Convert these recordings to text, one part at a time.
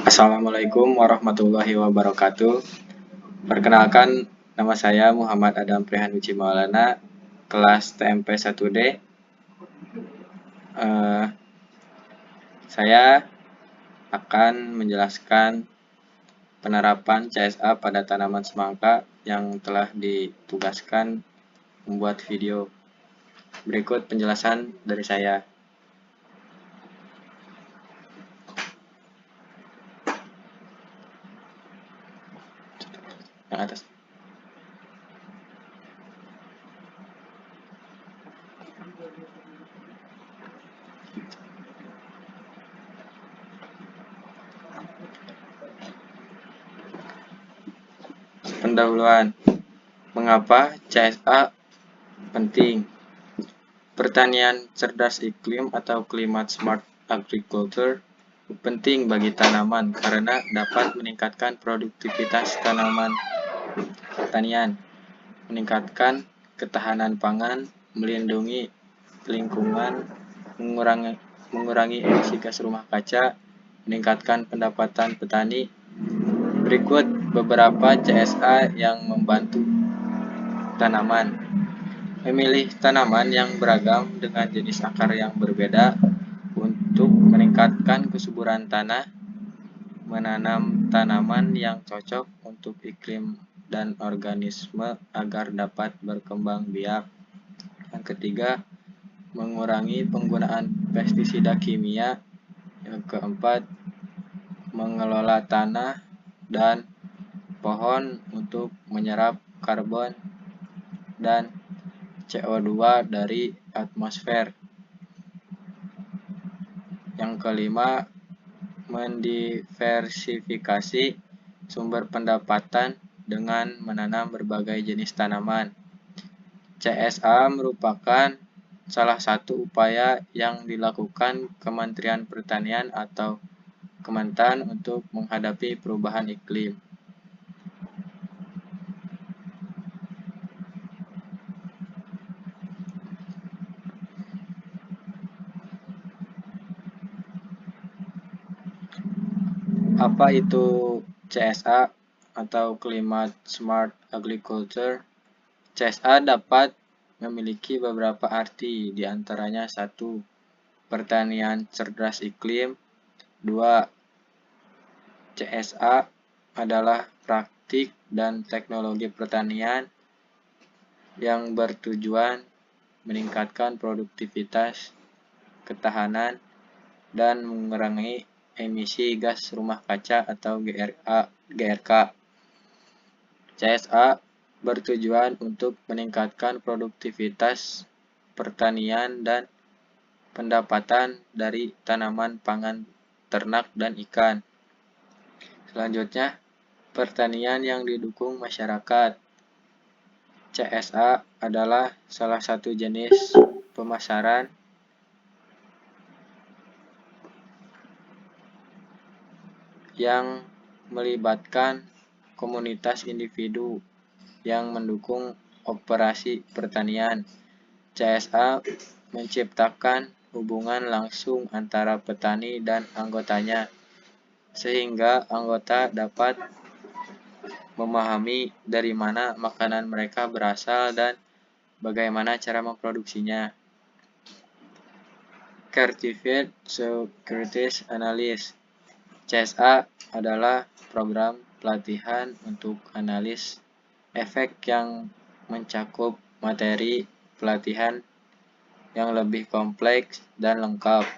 Assalamualaikum warahmatullahi wabarakatuh. Perkenalkan, nama saya Muhammad Adam Prihan Uci Maulana, kelas TMP 1D. Saya akan menjelaskan penerapan CSA pada tanaman semangka yang telah ditugaskan membuat video. Berikut penjelasan dari saya. Yang atas. Pendahuluan. Mengapa CSA penting? Pertanian cerdas iklim atau climate smart agriculture penting bagi tanaman karena dapat meningkatkan produktivitas tanaman pertanian, meningkatkan ketahanan pangan, melindungi lingkungan, mengurangi emisi gas rumah kaca, meningkatkan pendapatan petani. Berikut beberapa CSA yang membantu tanaman. Memilih tanaman yang beragam dengan jenis akar yang berbeda untuk meningkatkan kesuburan tanah, menanam tanaman yang cocok untuk iklim dan organisme agar dapat berkembang biak. Yang ketiga, mengurangi penggunaan pestisida kimia. Yang keempat, mengelola tanah dan pohon untuk menyerap karbon dan CO2 dari atmosfer. Yang kelima, mendiversifikasi sumber pendapatan dengan menanam berbagai jenis tanaman. CSA merupakan salah satu upaya yang dilakukan Kementerian Pertanian atau Kementan untuk menghadapi perubahan iklim. Apa itu CSA atau Climate Smart Agriculture? CSA dapat memiliki beberapa arti, diantaranya 1. Pertanian cerdas iklim. 2. CSA adalah praktik dan teknologi pertanian yang bertujuan meningkatkan produktivitas, ketahanan, dan mengurangi emisi gas rumah kaca atau GRK. CSA bertujuan untuk meningkatkan produktivitas pertanian dan pendapatan dari tanaman pangan, ternak, dan ikan. Selanjutnya, pertanian yang didukung masyarakat. CSA adalah salah satu jenis pemasaran yang melibatkan komunitas individu yang mendukung operasi pertanian. CSA menciptakan hubungan langsung antara petani dan anggotanya, sehingga anggota dapat memahami dari mana makanan mereka berasal dan bagaimana cara memproduksinya. Certified Securities Analyst. CSA adalah program pelatihan untuk analis efek yang mencakup materi pelatihan yang lebih kompleks dan lengkap.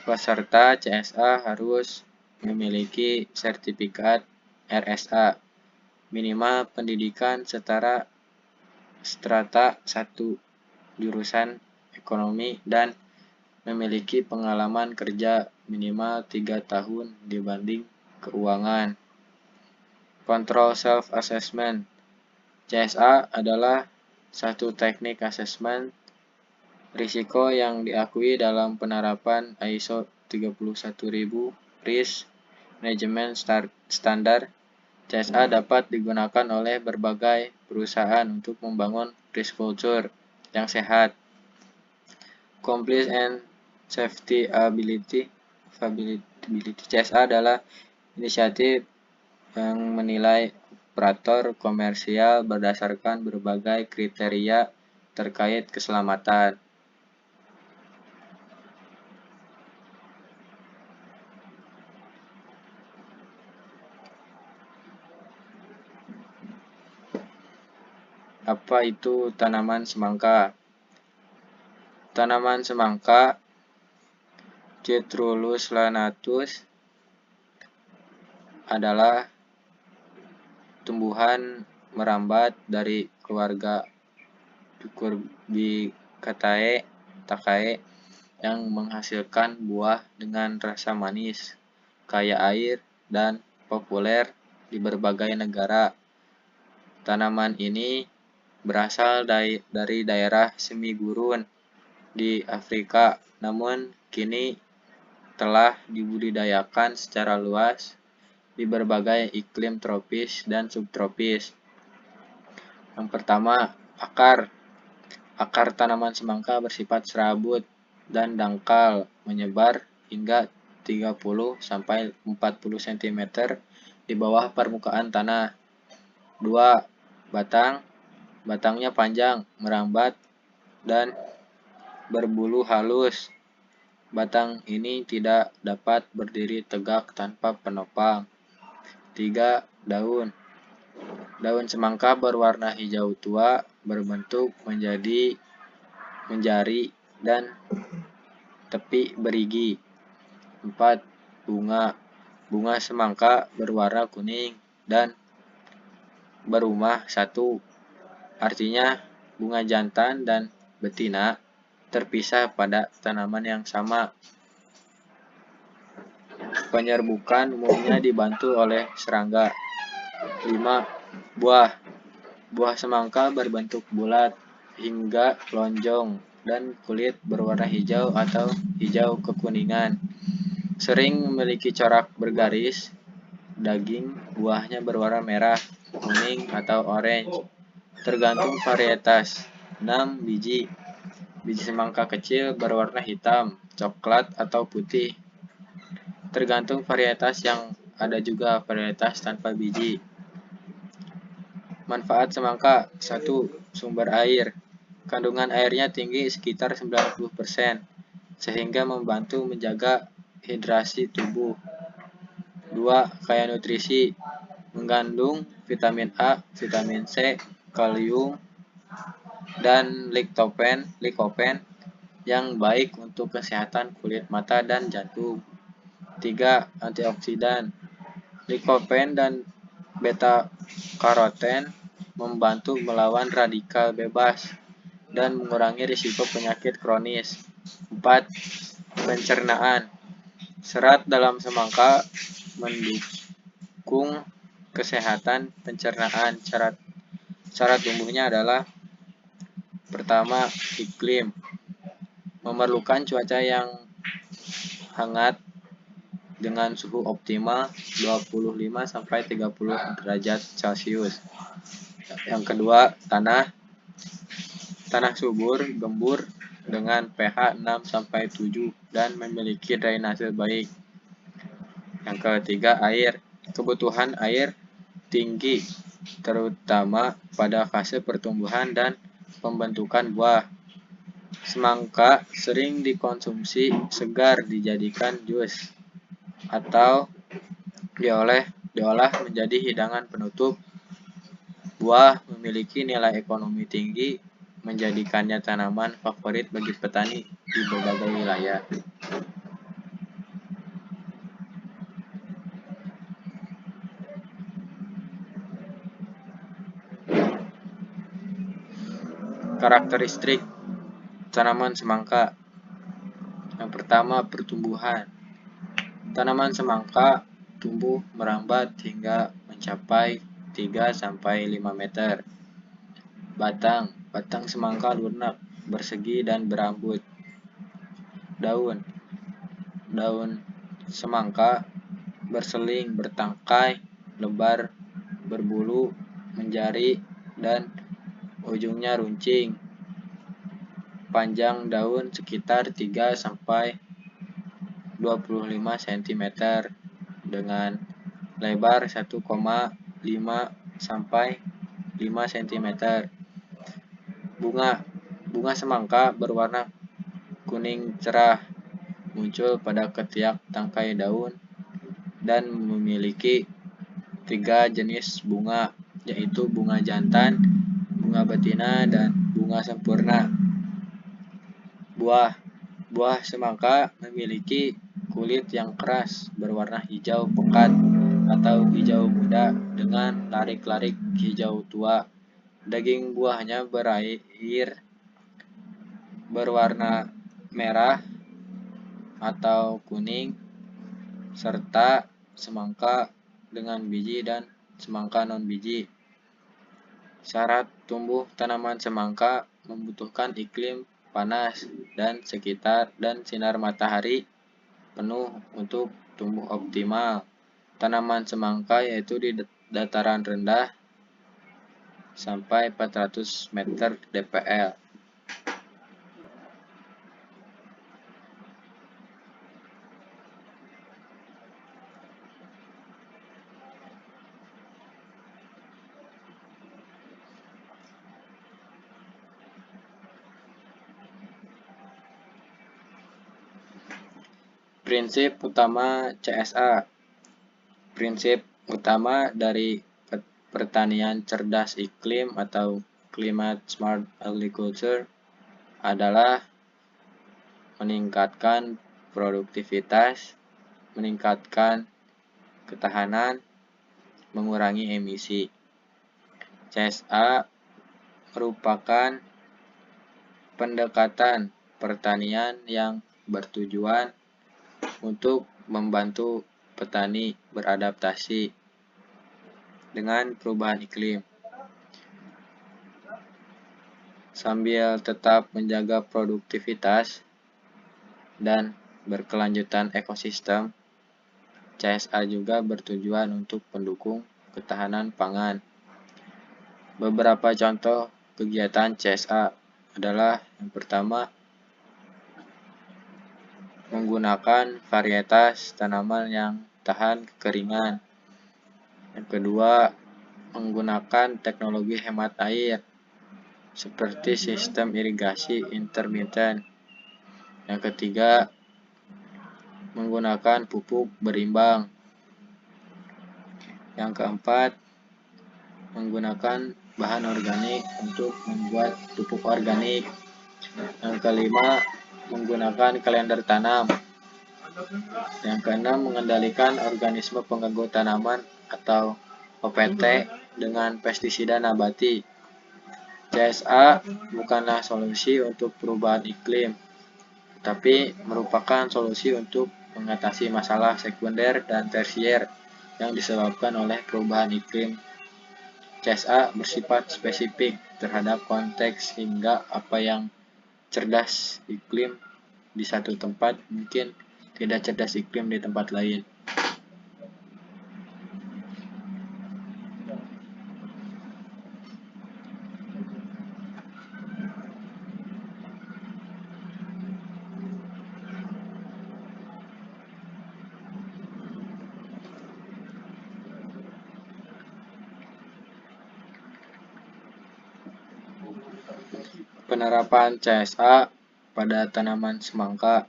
Peserta CSA harus memiliki sertifikat RSA, minimal pendidikan setara strata 1 jurusan ekonomi, dan memiliki pengalaman kerja minimal 3 tahun dibanding keuangan. Control Self-Assessment. CSA adalah satu teknik asesmen risiko yang diakui dalam penerapan ISO 31000 Risk Management Standard. CSA dapat digunakan oleh berbagai perusahaan untuk membangun risk culture yang sehat. Compliance and Safety Ability CSA adalah inisiatif yang menilai operator komersial berdasarkan berbagai kriteria terkait keselamatan. Apa itu tanaman semangka? Tanaman semangka Citrullus lanatus adalah tumbuhan merambat dari keluarga Cucurbitaceae yang menghasilkan buah dengan rasa manis, kaya air, dan populer di berbagai negara. Tanaman ini berasal dari daerah semi gurun di Afrika, namun kini telah dibudidayakan secara luas di berbagai iklim tropis dan subtropis. Yang pertama, akar. Akar tanaman semangka bersifat serabut dan dangkal, menyebar hingga 30–40 cm di bawah permukaan tanah. 2. Batang. Batangnya panjang, merambat, dan berbulu halus. Batang ini tidak dapat berdiri tegak tanpa penopang. 3. Daun. Daun semangka berwarna hijau tua, berbentuk menjari dan tepi berigi. 4. Bunga. Bunga semangka berwarna kuning dan berumah satu. Artinya bunga jantan dan betina terpisah pada tanaman yang sama. Penyerbukan umumnya dibantu oleh serangga. 5. Buah. Buah semangka berbentuk bulat hingga lonjong dan kulit berwarna hijau atau hijau kekuningan. Sering memiliki corak bergaris. Daging buahnya berwarna merah, kuning, atau orange. Tergantung varietas. 6. Biji. Biji semangka kecil berwarna hitam, coklat, atau putih. Tergantung varietas, yang ada juga varietas tanpa biji. Manfaat semangka. 1. Sumber air. Kandungan airnya tinggi sekitar 90%, sehingga membantu menjaga hidrasi tubuh. 2. Kaya nutrisi. Mengandung vitamin A, vitamin C, kalium, dan likopen yang baik untuk kesehatan kulit mata dan jantung. 3. Antioksidan. Likopen dan beta karoten membantu melawan radikal bebas dan mengurangi risiko penyakit kronis. 4. Pencernaan. Serat dalam semangka mendukung kesehatan pencernaan. Cara tumbuhnya adalah: pertama, iklim. Memerlukan cuaca yang hangat dengan suhu optimal 25–30 derajat Celcius. Yang kedua, tanah. Tanah subur, gembur, dengan pH 6–7 dan memiliki drainase baik. Yang ketiga, air. Kebutuhan air tinggi, terutama pada fase pertumbuhan dan pembentukan buah. Semangka sering dikonsumsi segar, dijadikan jus, atau diolah menjadi hidangan penutup. Buah memiliki nilai ekonomi tinggi, menjadikannya tanaman favorit bagi petani di berbagai wilayah. Karakteristik tanaman semangka. Yang pertama, pertumbuhan. Tanaman semangka tumbuh merambat hingga mencapai 3–5 meter. Batang. Batang semangka lunak, bersegi, dan berambut. Daun. Daun semangka berseling, bertangkai, lebar, berbulu, menjari, dan ujungnya runcing. Panjang daun sekitar 3 sampai 25 cm dengan lebar 1,5 sampai 5 cm. Bunga semangka berwarna kuning cerah, muncul pada ketiak tangkai daun dan memiliki 3 jenis bunga, yaitu bunga jantan, bunga betina, dan bunga sempurna. Buah semangka memiliki kulit yang keras berwarna hijau pekat atau hijau muda dengan larik-larik hijau tua. Daging buahnya berair berwarna merah atau kuning, serta semangka dengan biji dan semangka non-biji. Syarat tumbuh tanaman semangka membutuhkan iklim panas dan sinar matahari penuh untuk tumbuh optimal. Tanaman semangka yaitu di dataran rendah sampai 400 meter dpl. Prinsip utama CSA. Prinsip utama dari pertanian cerdas iklim atau Climate Smart Agriculture adalah meningkatkan produktivitas, meningkatkan ketahanan, mengurangi emisi. CSA merupakan pendekatan pertanian yang bertujuan untuk membantu petani beradaptasi dengan perubahan iklim, sambil tetap menjaga produktivitas dan berkelanjutan ekosistem. CSA juga bertujuan untuk mendukung ketahanan pangan. Beberapa contoh kegiatan CSA adalah yang pertama, menggunakan varietas tanaman yang tahan kekeringan. Yang kedua, menggunakan teknologi hemat air seperti sistem irigasi intermittent. Yang ketiga, menggunakan pupuk berimbang. Yang keempat, menggunakan bahan organik untuk membuat pupuk organik. Yang kelima, menggunakan kalender tanam. Yang keenam, mengendalikan organisme pengganggu tanaman atau OPT dengan pestisida nabati. CSA bukanlah solusi untuk perubahan iklim, tapi merupakan solusi untuk mengatasi masalah sekunder dan tersier yang disebabkan oleh perubahan iklim. CSA bersifat spesifik terhadap konteks hingga apa yang cerdas iklim di satu tempat mungkin tidak cerdas iklim di tempat lain. Penerapan CSA pada tanaman semangka.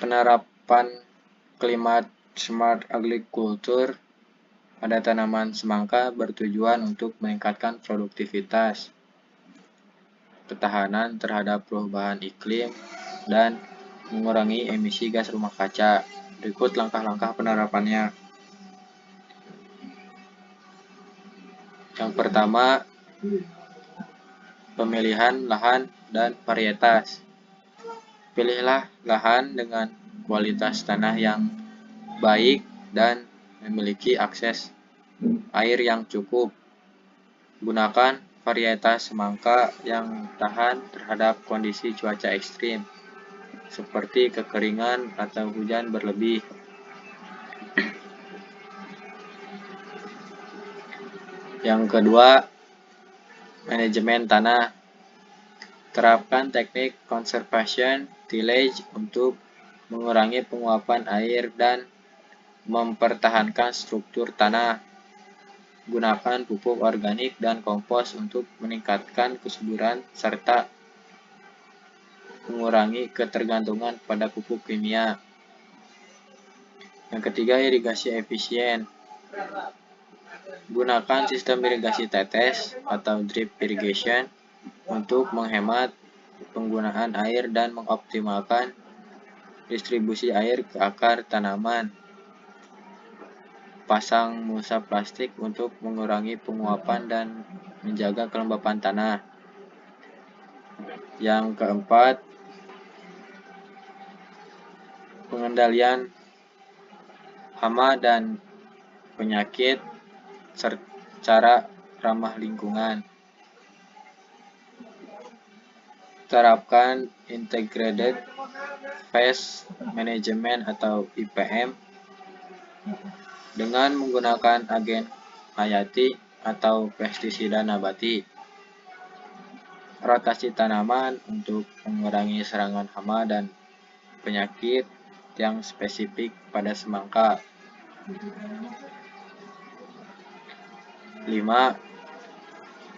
Penerapan Climate Smart Agriculture pada tanaman semangka bertujuan untuk meningkatkan produktivitas, ketahanan terhadap perubahan iklim, dan mengurangi emisi gas rumah kaca. Berikut langkah-langkah penerapannya. Yang pertama, pemilihan lahan dan varietas. Pilihlah lahan dengan kualitas tanah yang baik dan memiliki akses air yang cukup. Gunakan varietas semangka yang tahan terhadap kondisi cuaca ekstrim, seperti kekeringan atau hujan berlebih. Yang kedua, manajemen tanah. Terapkan teknik conservation tillage untuk mengurangi penguapan air dan mempertahankan struktur tanah. Gunakan pupuk organik dan kompos untuk meningkatkan kesuburan serta mengurangi ketergantungan pada pupuk kimia. Yang ketiga, irigasi efisien. Gunakan sistem irigasi tetes atau drip irrigation untuk menghemat penggunaan air dan mengoptimalkan distribusi air ke akar tanaman. Pasang mulsa plastik untuk mengurangi penguapan dan menjaga kelembapan tanah. Yang keempat, pengendalian hama dan penyakit secara ramah lingkungan. Terapkan Integrated Pest Management atau IPM dengan menggunakan agen hayati atau pestisida nabati. Rotasi tanaman untuk mengurangi serangan hama dan penyakit yang spesifik pada semangka. 5.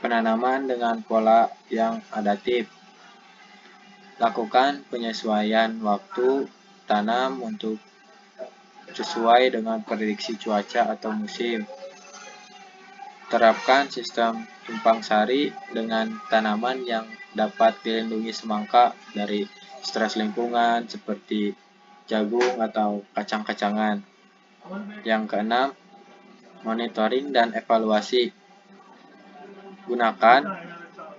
Penanaman dengan pola yang adaptif. Lakukan penyesuaian waktu tanam untuk sesuai dengan prediksi cuaca atau musim. Terapkan sistem tumpang sari dengan tanaman yang dapat dilindungi semangka dari stres lingkungan seperti jagung atau kacang-kacangan. Yang keenam, monitoring dan evaluasi. Gunakan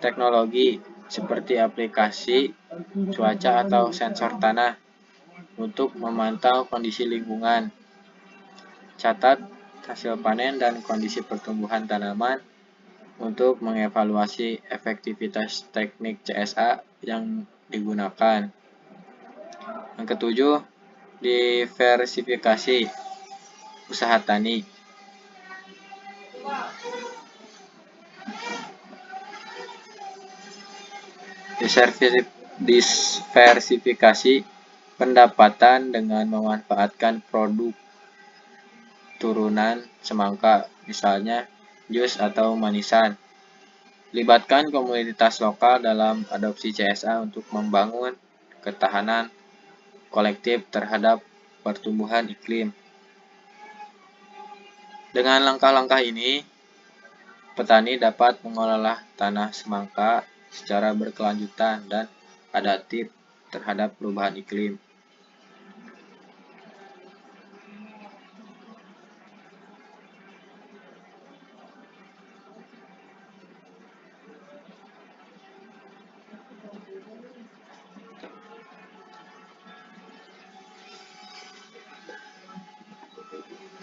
teknologi seperti aplikasi cuaca atau sensor tanah untuk memantau kondisi lingkungan. Catat hasil panen dan kondisi pertumbuhan tanaman untuk mengevaluasi efektivitas teknik CSA yang digunakan. Yang ketujuh, diversifikasi usaha tani. Diversifikasi pendapatan dengan memanfaatkan produk turunan semangka, misalnya jus atau manisan. Libatkan komunitas lokal dalam adopsi CSA untuk membangun ketahanan kolektif terhadap pertumbuhan iklim. Dengan langkah-langkah ini, petani dapat mengelola tanah semangka secara berkelanjutan dan adaptif terhadap perubahan iklim.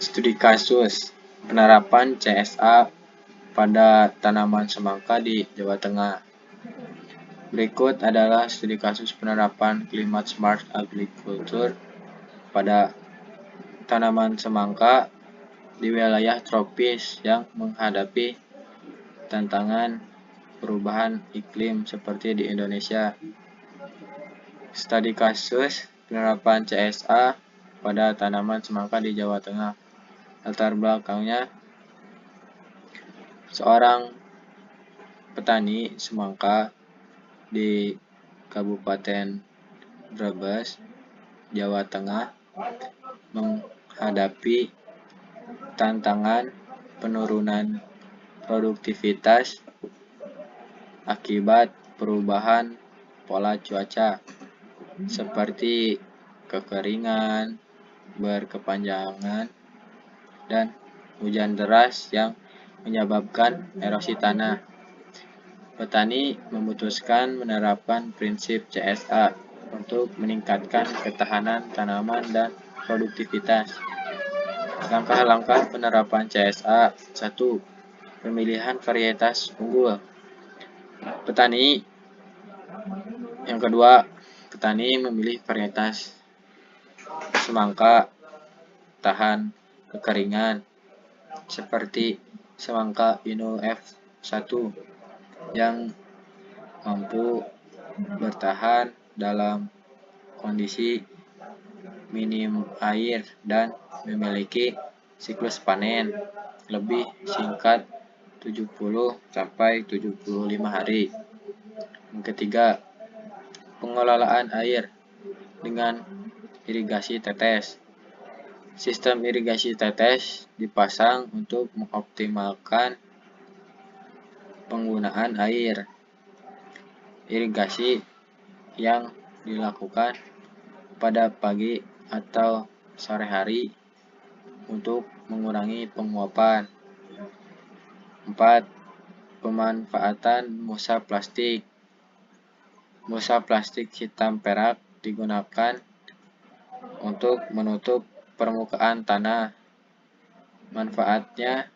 Studi kasus penerapan CSA pada tanaman semangka di Jawa Tengah. Berikut adalah studi kasus penerapan Climate Smart Agriculture pada tanaman semangka di wilayah tropis yang menghadapi tantangan perubahan iklim seperti di Indonesia. Studi kasus penerapan CSA pada tanaman semangka di Jawa Tengah. Latar belakangnya, seorang petani semangka di Kabupaten Brebes, Jawa Tengah menghadapi tantangan penurunan produktivitas akibat perubahan pola cuaca seperti kekeringan berkepanjangan dan hujan deras yang menyebabkan erosi tanah. Petani memutuskan menerapkan prinsip CSA untuk meningkatkan ketahanan tanaman dan produktivitas. Langkah-langkah penerapan CSA. 1. Pemilihan varietas unggul. Yang kedua, petani memilih varietas semangka tahan kekeringan seperti semangka Inul F1 yang mampu bertahan dalam kondisi minim air dan memiliki siklus panen lebih singkat 70 sampai 75 hari. Yang ketiga, pengelolaan air dengan irigasi tetes. Sistem irigasi tetes dipasang untuk mengoptimalkan penggunaan air. Irigasi yang dilakukan pada pagi atau sore hari untuk mengurangi penguapan. 4. Pemanfaatan musa plastik. Musa plastik hitam perak digunakan untuk menutup permukaan tanah. Manfaatnya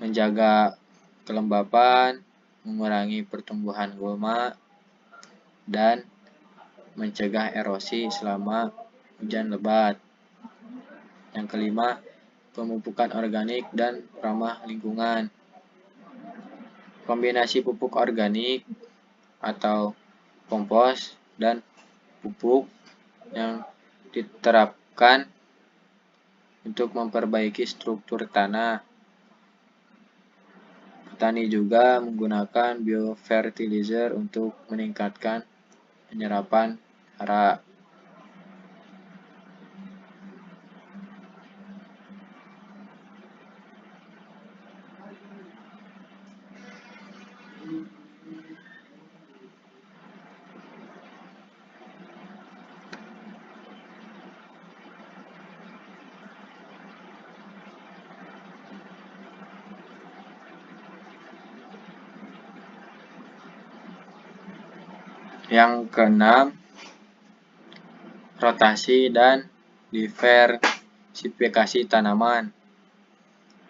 menjaga kelembapan, mengurangi pertumbuhan gulma, dan mencegah erosi selama hujan lebat. Yang kelima, pemupukan organik dan ramah lingkungan. Kombinasi pupuk organik atau kompos dan pupuk yang diterapkan untuk memperbaiki struktur tanah. Petani juga menggunakan biofertilizer untuk meningkatkan penyerapan hara. Yang keenam, rotasi dan diversifikasi tanaman.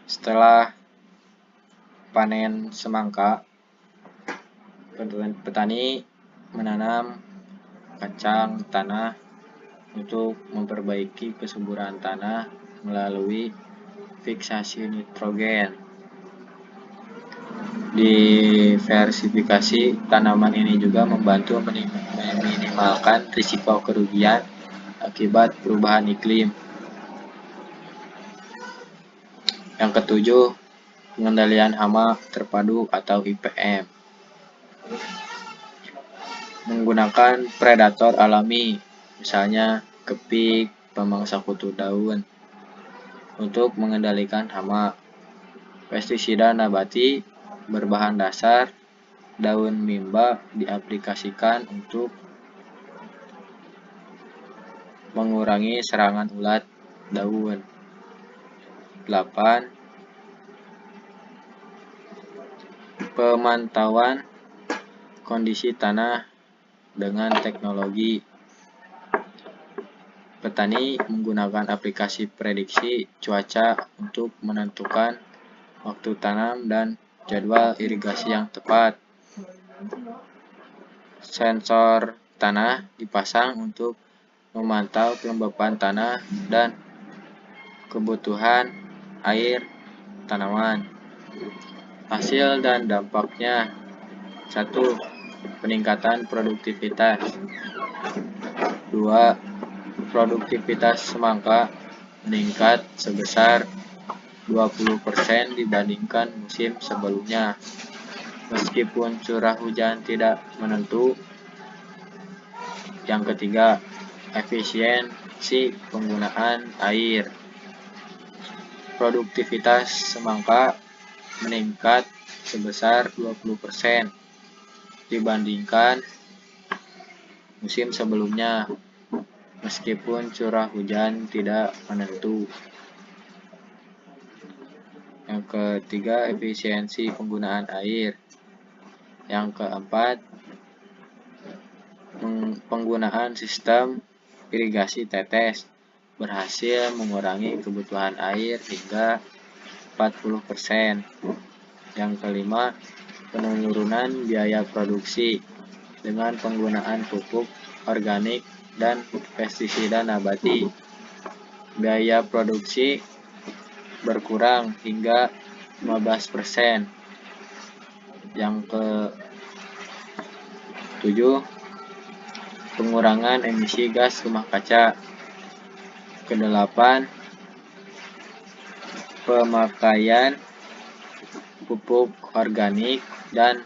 Setelah panen semangka, petani menanam kacang tanah untuk memperbaiki kesuburan tanah melalui fiksasi nitrogen. Diversifikasi tanaman ini juga membantu meminimalkan risiko kerugian akibat perubahan iklim. Yang ketujuh, pengendalian hama terpadu atau IPM. Menggunakan predator alami, misalnya kepik, pemangsa kutu daun, untuk mengendalikan hama. Pestisida nabati berbahan dasar daun mimba diaplikasikan untuk mengurangi serangan ulat daun. 8. Pemantauan kondisi tanah dengan teknologi. Petani menggunakan aplikasi prediksi cuaca untuk menentukan waktu tanam dan jadwal irigasi yang tepat. Sensor tanah dipasang untuk memantau kelembapan tanah dan kebutuhan air tanaman. Hasil dan dampaknya. 1. Peningkatan produktivitas. 2. Produktivitas semangka meningkat sebesar 20% dibandingkan musim sebelumnya. Meskipun curah hujan tidak menentu. Yang ketiga, efisiensi penggunaan air. Produktivitas semangka meningkat sebesar 20% dibandingkan musim sebelumnya, meskipun curah hujan tidak menentu. Yang ketiga, efisiensi penggunaan air. Yang keempat, penggunaan sistem irigasi tetes berhasil mengurangi kebutuhan air hingga 40%. Yang kelima, penurunan biaya produksi dengan penggunaan pupuk organik dan pestisida nabati. Biaya produksi berkurang hingga 15%. Yang 7. Pengurangan emisi gas rumah kaca. Ke-8. Pemakaian pupuk organik dan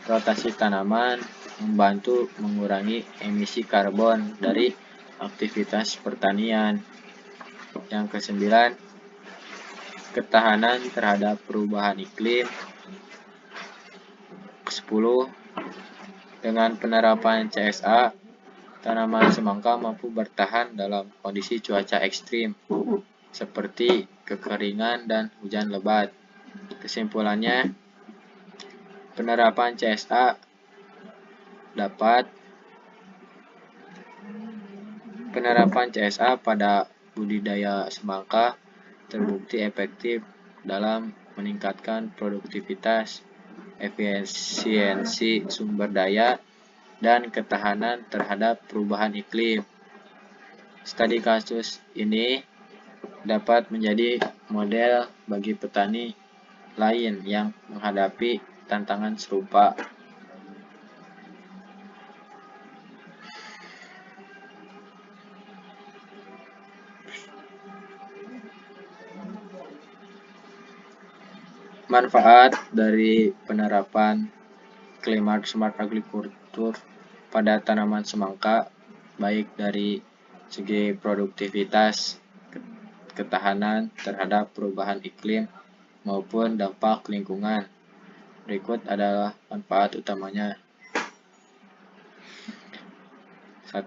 rotasi tanaman membantu mengurangi emisi karbon dari aktivitas pertanian. Yang ke-9, ketahanan terhadap perubahan iklim. 10. Dengan penerapan CSA, tanaman semangka mampu bertahan dalam kondisi cuaca ekstrim, seperti kekeringan dan hujan lebat. Kesimpulannya, penerapan CSA pada budidaya semangka terbukti efektif dalam meningkatkan produktivitas, efisiensi sumber daya, dan ketahanan terhadap perubahan iklim. Studi kasus ini dapat menjadi model bagi petani lain yang menghadapi tantangan serupa. Manfaat dari penerapan Climate Smart Agriculture pada tanaman semangka, baik dari segi produktivitas, ketahanan terhadap perubahan iklim, maupun dampak lingkungan. Berikut adalah manfaat utamanya. 1.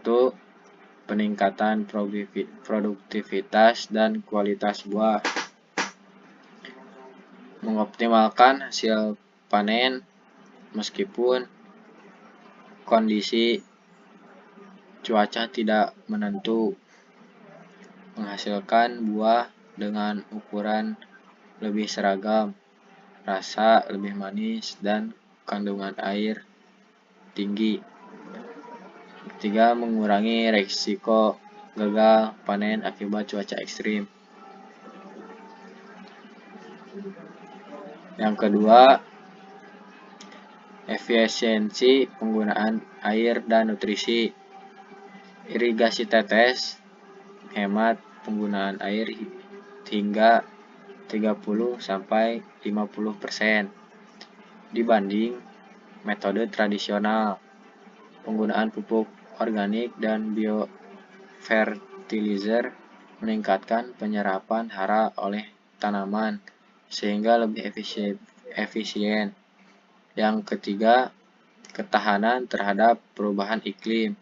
Peningkatan produktivitas dan kualitas buah. Mengoptimalkan hasil panen meskipun kondisi cuaca tidak menentu. Menghasilkan buah dengan ukuran lebih seragam, rasa lebih manis, dan kandungan air tinggi. 3. Mengurangi risiko gagal panen akibat cuaca ekstrim. Yang kedua, efisiensi penggunaan air dan nutrisi. Irigasi tetes hemat penggunaan air hingga 30-50% dibanding metode tradisional. Penggunaan pupuk organik dan biofertilizer meningkatkan penyerapan hara oleh tanaman sehingga lebih efisien. Yang ketiga, ketahanan terhadap perubahan iklim.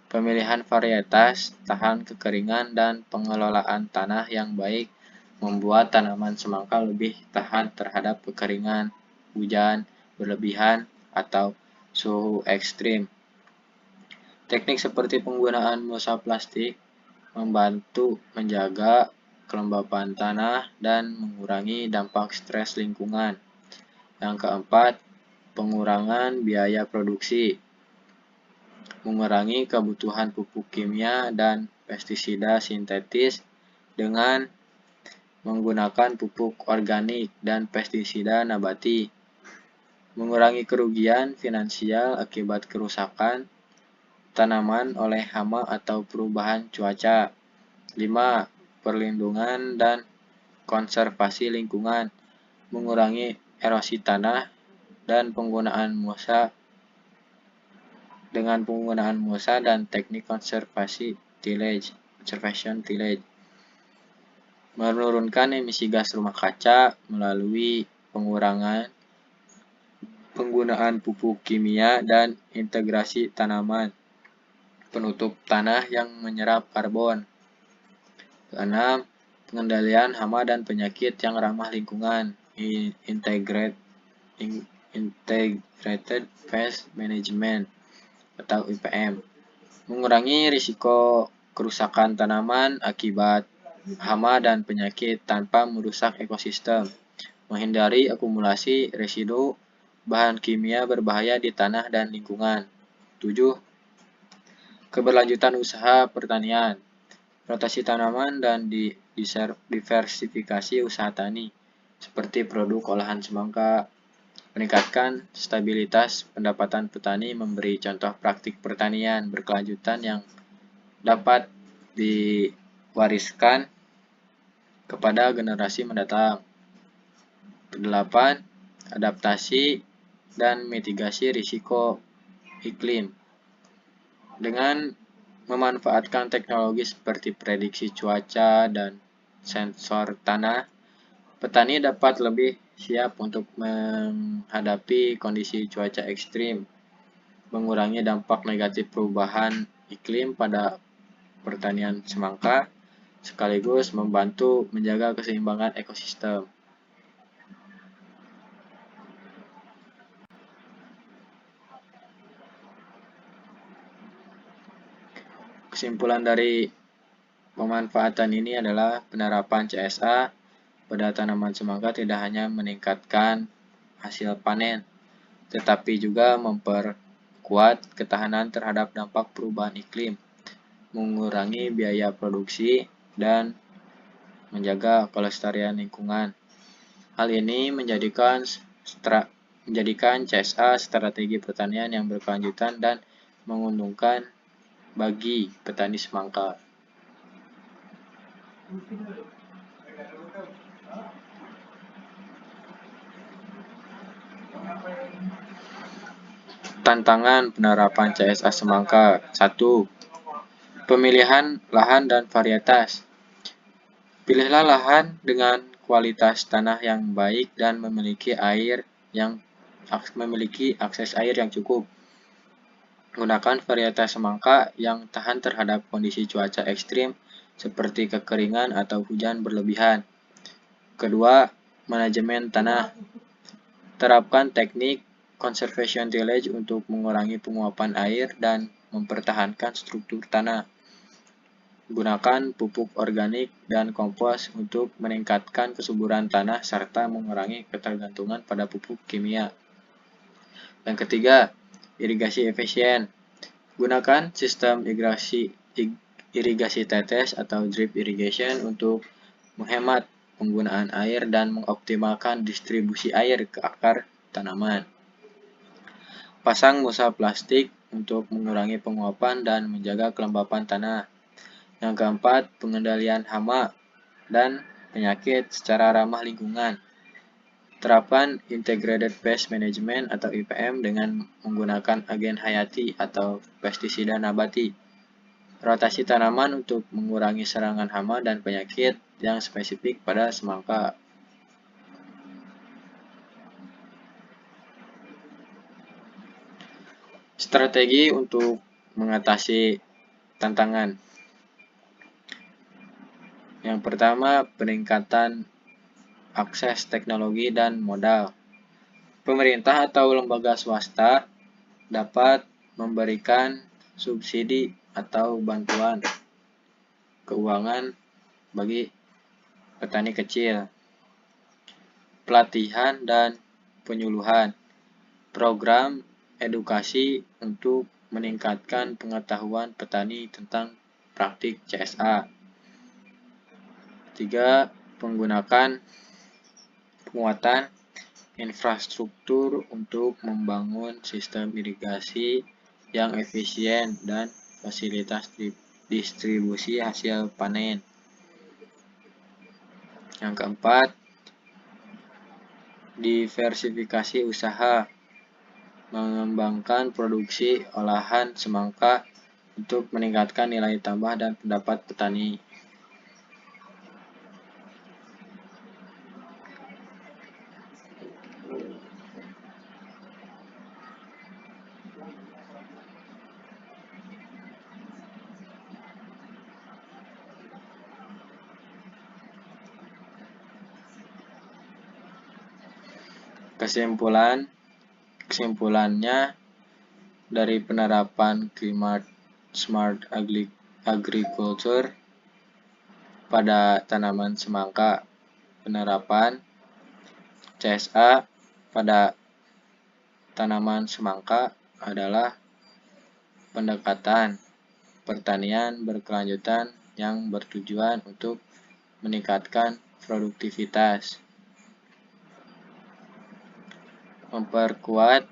Pemilihan varietas tahan kekeringan dan pengelolaan tanah yang baik membuat tanaman semangka lebih tahan terhadap kekeringan, hujan berlebihan, atau suhu ekstrim. Teknik seperti penggunaan mulsa plastik membantu menjaga kelembapan tanah dan mengurangi dampak stres lingkungan. Yang keempat, pengurangan biaya produksi. Mengurangi kebutuhan pupuk kimia dan pestisida sintetis dengan menggunakan pupuk organik dan pestisida nabati. Mengurangi kerugian finansial akibat kerusakan tanaman oleh hama atau perubahan cuaca. 5. Perlindungan dan konservasi lingkungan. Mengurangi erosi tanah dan penggunaan mulsa dan teknik conservation tillage. Menurunkan emisi gas rumah kaca melalui pengurangan penggunaan pupuk kimia dan integrasi tanaman penutup tanah yang menyerap karbon. 6. Pengendalian hama dan penyakit yang ramah lingkungan. Integrated Pest Management atau IPM. Mengurangi risiko kerusakan tanaman akibat hama dan penyakit tanpa merusak ekosistem. Menghindari akumulasi residu bahan kimia berbahaya di tanah dan lingkungan. 7. Keberlanjutan usaha pertanian. Rotasi tanaman dan diversifikasi usaha tani seperti produk olahan semangka, meningkatkan stabilitas pendapatan petani, memberi contoh praktik pertanian berkelanjutan yang dapat diwariskan kepada generasi mendatang. Kedelapan, adaptasi dan mitigasi risiko iklim. Dengan memanfaatkan teknologi seperti prediksi cuaca dan sensor tanah, petani dapat lebih siap untuk menghadapi kondisi cuaca ekstrim, mengurangi dampak negatif perubahan iklim pada pertanian semangka, sekaligus membantu menjaga keseimbangan ekosistem. Kesimpulan dari pemanfaatan ini adalah penerapan CSA pada tanaman semangka tidak hanya meningkatkan hasil panen, tetapi juga memperkuat ketahanan terhadap dampak perubahan iklim, mengurangi biaya produksi, dan menjaga kelestarian lingkungan. Hal ini menjadikan CSA strategi pertanian yang berkelanjutan dan menguntungkan bagi petani semangka. Tantangan penerapan CSA semangka. 1. Pemilihan lahan dan varietas. Pilihlah lahan dengan kualitas tanah yang baik dan memiliki akses air yang cukup. Gunakan varietas semangka yang tahan terhadap kondisi cuaca ekstrim seperti kekeringan atau hujan berlebihan. Kedua, manajemen tanah. Terapkan teknik conservation tillage untuk mengurangi penguapan air dan mempertahankan struktur tanah. Gunakan pupuk organik dan kompos untuk meningkatkan kesuburan tanah serta mengurangi ketergantungan pada pupuk kimia. Yang ketiga, irigasi efisien. Gunakan sistem irigasi tetes atau drip irrigation untuk menghemat penggunaan air dan mengoptimalkan distribusi air ke akar tanaman. Pasang mulsa plastik untuk mengurangi penguapan dan menjaga kelembapan tanah. Yang keempat, pengendalian hama dan penyakit secara ramah lingkungan. Terapkan Integrated Pest Management atau IPM dengan menggunakan agen hayati atau pestisida nabati. Rotasi tanaman untuk mengurangi serangan hama dan penyakit yang spesifik pada semangka. Strategi untuk mengatasi tantangan. Yang pertama, peningkatan akses teknologi dan modal. Pemerintah atau lembaga swasta dapat memberikan subsidi atau bantuan keuangan bagi petani kecil. Pelatihan dan penyuluhan. Program edukasi untuk meningkatkan pengetahuan petani tentang praktik CSA. 3. Penguatan infrastruktur untuk membangun sistem irigasi yang efisien dan fasilitas distribusi hasil panen. Yang keempat, diversifikasi usaha, mengembangkan produksi olahan semangka untuk meningkatkan nilai tambah dan pendapat petani. Kesimpulannya, dari penerapan Climate Smart Agriculture pada tanaman semangka, penerapan CSA pada tanaman semangka adalah pendekatan pertanian berkelanjutan yang bertujuan untuk meningkatkan produktivitas, memperkuat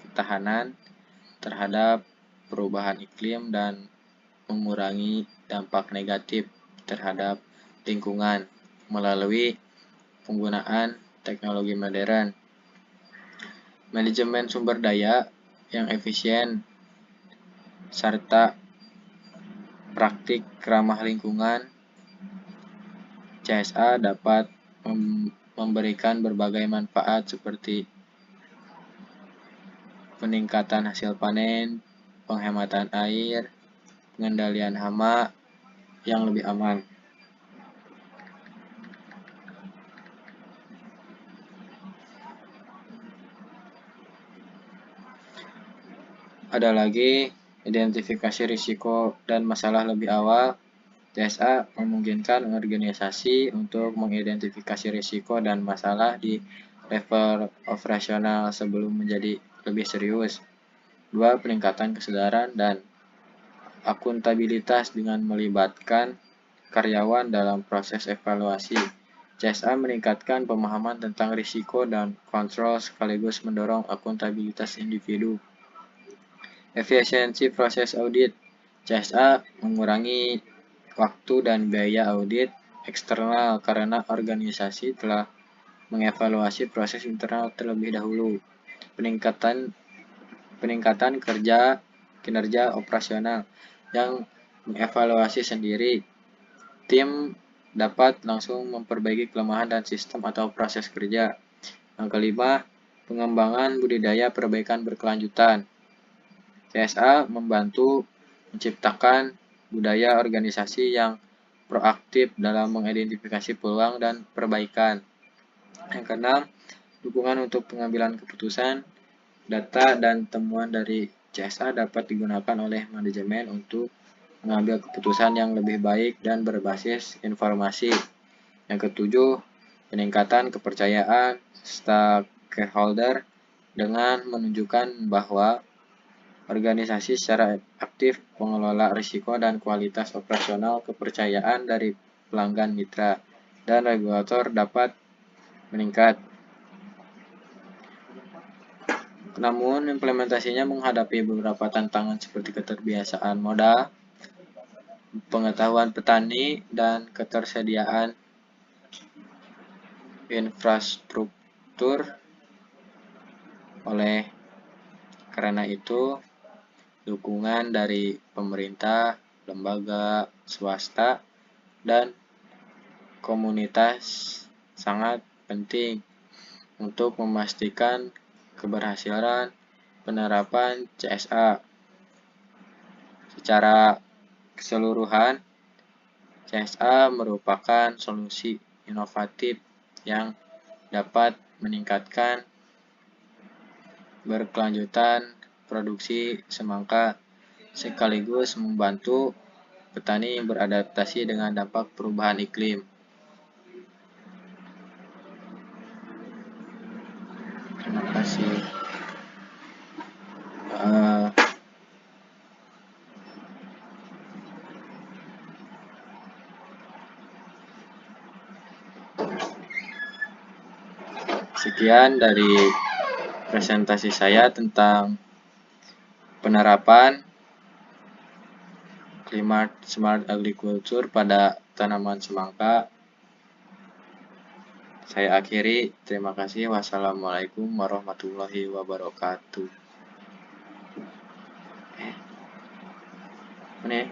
ketahanan terhadap perubahan iklim dan mengurangi dampak negatif terhadap lingkungan melalui penggunaan teknologi modern. Manajemen sumber daya yang efisien serta praktik ramah lingkungan, CSA dapat memberikan berbagai manfaat seperti peningkatan hasil panen, penghematan air, pengendalian hama yang lebih aman. Ada lagi identifikasi risiko dan masalah lebih awal. CSA memungkinkan organisasi untuk mengidentifikasi risiko dan masalah di level operasional sebelum menjadi lebih serius. 2. Peningkatan kesadaran dan akuntabilitas dengan melibatkan karyawan dalam proses evaluasi. CSA meningkatkan pemahaman tentang risiko dan kontrol sekaligus mendorong akuntabilitas individu. Efisiensi proses audit. CSA mengurangi waktu dan biaya audit eksternal karena organisasi telah mengevaluasi proses internal terlebih dahulu. Peningkatan kinerja operasional yang mengevaluasi sendiri. Tim dapat langsung memperbaiki kelemahan dan sistem atau proses kerja. Yang kelima, pengembangan budidaya perbaikan berkelanjutan. CSA membantu menciptakan budaya organisasi yang proaktif dalam mengidentifikasi peluang dan perbaikan. Yang keenam, dukungan untuk pengambilan keputusan. Data dan temuan dari CSA dapat digunakan oleh manajemen untuk mengambil keputusan yang lebih baik dan berbasis informasi. Yang ketujuh, peningkatan kepercayaan stakeholder dengan menunjukkan bahwa organisasi secara aktif mengelola risiko dan kualitas operasional. Kepercayaan dari pelanggan, mitra, dan regulator dapat meningkat. Namun, implementasinya menghadapi beberapa tantangan seperti keterbiasaan modal, pengetahuan petani, dan ketersediaan infrastruktur. Oleh karena itu, dukungan dari pemerintah, lembaga, swasta, dan komunitas sangat penting untuk memastikan keberhasilan penerapan CSA. Secara keseluruhan, CSA merupakan solusi inovatif yang dapat meningkatkan berkelanjutan produksi semangka sekaligus membantu petani beradaptasi dengan dampak perubahan iklim. Terima kasih. Sekian dari presentasi saya tentang penerapan Climate Smart Agriculture pada tanaman semangka. Saya akhiri. Terima kasih. Wassalamualaikum warahmatullahi wabarakatuh. Ini.